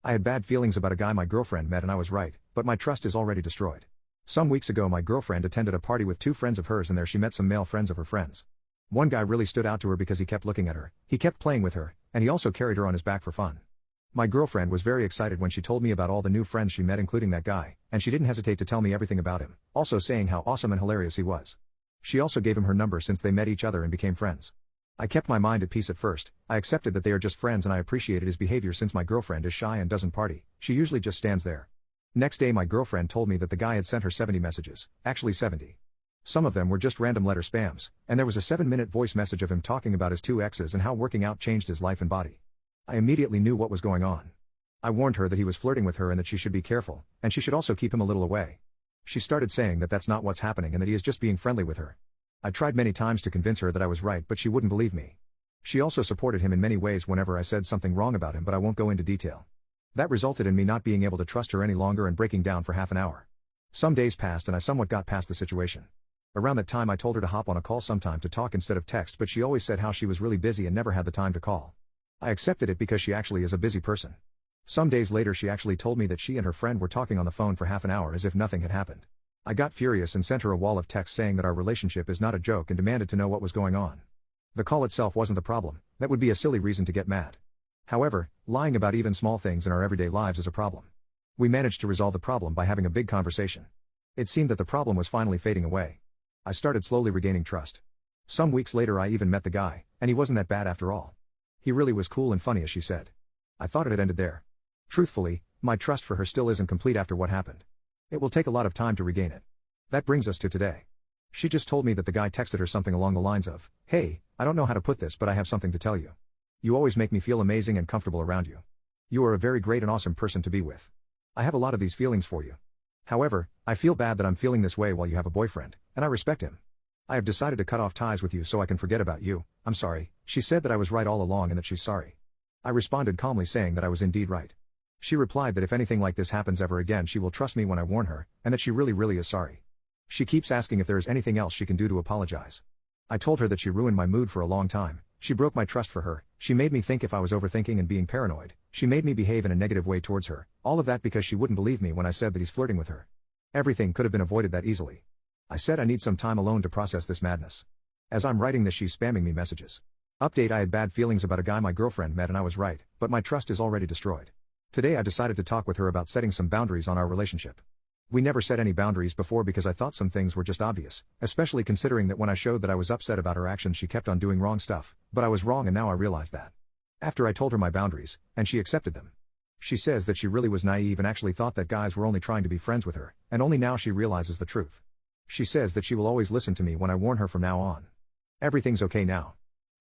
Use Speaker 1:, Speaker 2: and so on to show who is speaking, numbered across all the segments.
Speaker 1: I had bad feelings about a guy my girlfriend met and I was right, but my trust is already destroyed. Some weeks ago my girlfriend attended a party with two friends of hers and there she met some male friends of her friends. One guy really stood out to her because he kept looking at her, he kept playing with her, and he also carried her on his back for fun. My girlfriend was very excited when she told me about all the new friends she met including that guy, and she didn't hesitate to tell me everything about him, also saying how awesome and hilarious he was. She also gave him her number since they met each other and became friends. I kept my mind at peace at first. I accepted that they are just friends and I appreciated his behavior since my girlfriend is shy and doesn't party, she usually just stands there. Next day my girlfriend told me that the guy had sent her 70 messages, actually 70. Some of them were just random letter spams, and there was a 7-minute voice message of him talking about his two exes and how working out changed his life and body. I immediately knew what was going on. I warned her that he was flirting with her and that she should be careful, and she should also keep him a little away. She started saying that that's not what's happening and that he is just being friendly with her. I tried many times to convince her that I was right but she wouldn't believe me. She also supported him in many ways whenever I said something wrong about him but I won't go into detail. That resulted in me not being able to trust her any longer and breaking down for half an hour. Some days passed and I somewhat got past the situation. Around that time I told her to hop on a call sometime to talk instead of text but she always said how she was really busy and never had the time to call. I accepted it because she actually is a busy person. Some days later she actually told me that she and her friend were talking on the phone for half an hour as if nothing had happened. I got furious and sent her a wall of text saying that our relationship is not a joke and demanded to know what was going on. The call itself wasn't the problem, that would be a silly reason to get mad. However, lying about even small things in our everyday lives is a problem. We managed to resolve the problem by having a big conversation. It seemed that the problem was finally fading away. I started slowly regaining trust. Some weeks later I even met the guy, and he wasn't that bad after all. He really was cool and funny as she said. I thought it had ended there. Truthfully, my trust for her still isn't complete after what happened. It will take a lot of time to regain it. That brings us to today. She just told me that the guy texted her something along the lines of, "Hey, I don't know how to put this but I have something to tell you. You always make me feel amazing and comfortable around you. You are a very great and awesome person to be with. I have a lot of these feelings for you. However, I feel bad that I'm feeling this way while you have a boyfriend, and I respect him. I have decided to cut off ties with you so I can forget about you. I'm sorry." She said that I was right all along and that she's sorry. I responded calmly saying that I was indeed right. She replied that if anything like this happens ever again she will trust me when I warn her, and that she really is sorry. She keeps asking if there is anything else she can do to apologize. I told her that she ruined my mood for a long time, she broke my trust for her, she made me think if I was overthinking and being paranoid, she made me behave in a negative way towards her, all of that because she wouldn't believe me when I said that he's flirting with her. Everything could have been avoided that easily. I said I need some time alone to process this madness. As I'm writing this she's spamming me messages. Update: I had bad feelings about a guy my girlfriend met and I was right, but my trust is already destroyed. Today I decided to talk with her about setting some boundaries on our relationship. We never set any boundaries before because I thought some things were just obvious, especially considering that when I showed that I was upset about her actions she kept on doing wrong stuff, but I was wrong and now I realize that. After I told her my boundaries, and she accepted them. She says that she really was naive and actually thought that guys were only trying to be friends with her, and only now she realizes the truth. She says that she will always listen to me when I warn her from now on. Everything's okay now.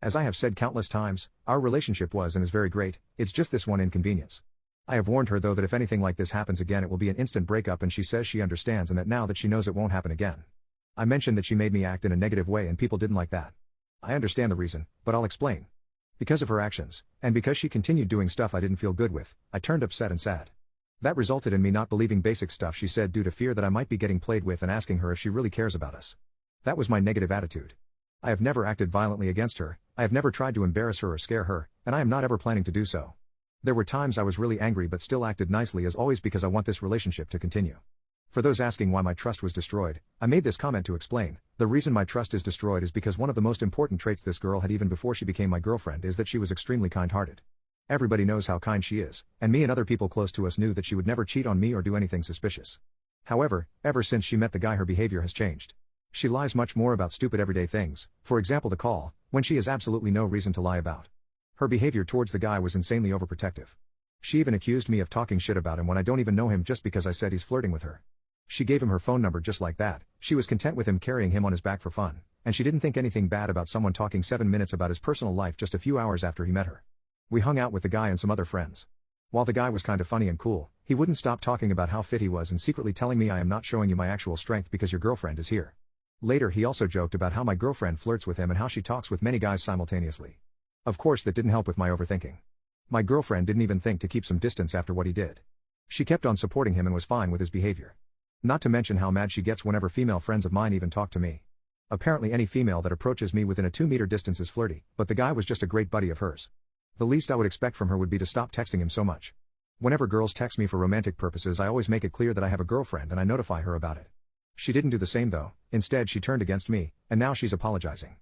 Speaker 1: As I have said countless times, our relationship was and is very great, it's just this one inconvenience. I have warned her though that if anything like this happens again it will be an instant breakup and she says she understands and that now that she knows it won't happen again. I mentioned that she made me act in a negative way and people didn't like that. I understand the reason, but I'll explain. Because of her actions, and because she continued doing stuff I didn't feel good with, I turned upset and sad. That resulted in me not believing basic stuff she said due to fear that I might be getting played with and asking her if she really cares about us. That was my negative attitude. I have never acted violently against her, I have never tried to embarrass her or scare her, and I am not ever planning to do so. There were times I was really angry but still acted nicely as always because I want this relationship to continue. For those asking why my trust was destroyed, I made this comment to explain. The reason my trust is destroyed is because one of the most important traits this girl had even before she became my girlfriend is that she was extremely kind-hearted. Everybody knows how kind she is, and me and other people close to us knew that she would never cheat on me or do anything suspicious. However, ever since she met the guy her behavior has changed. She lies much more about stupid everyday things, for example the call, when she has absolutely no reason to lie about. Her behavior towards the guy was insanely overprotective. She even accused me of talking shit about him when I don't even know him just because I said he's flirting with her. She gave him her phone number just like that, she was content with him carrying him on his back for fun, and she didn't think anything bad about someone talking 7 minutes about his personal life just a few hours after he met her. We hung out with the guy and some other friends. While the guy was kinda funny and cool, he wouldn't stop talking about how fit he was and secretly telling me I am not showing you my actual strength because your girlfriend is here. Later he also joked about how my girlfriend flirts with him and how she talks with many guys simultaneously. Of course that didn't help with my overthinking. My girlfriend didn't even think to keep some distance after what he did. She kept on supporting him and was fine with his behavior. Not to mention how mad she gets whenever female friends of mine even talk to me. Apparently any female that approaches me within a 2-meter distance is flirty, but the guy was just a great buddy of hers. The least I would expect from her would be to stop texting him so much. Whenever girls text me for romantic purposes, I always make it clear that I have a girlfriend and I notify her about it. She didn't do the same though, instead she turned against me, and now she's apologizing.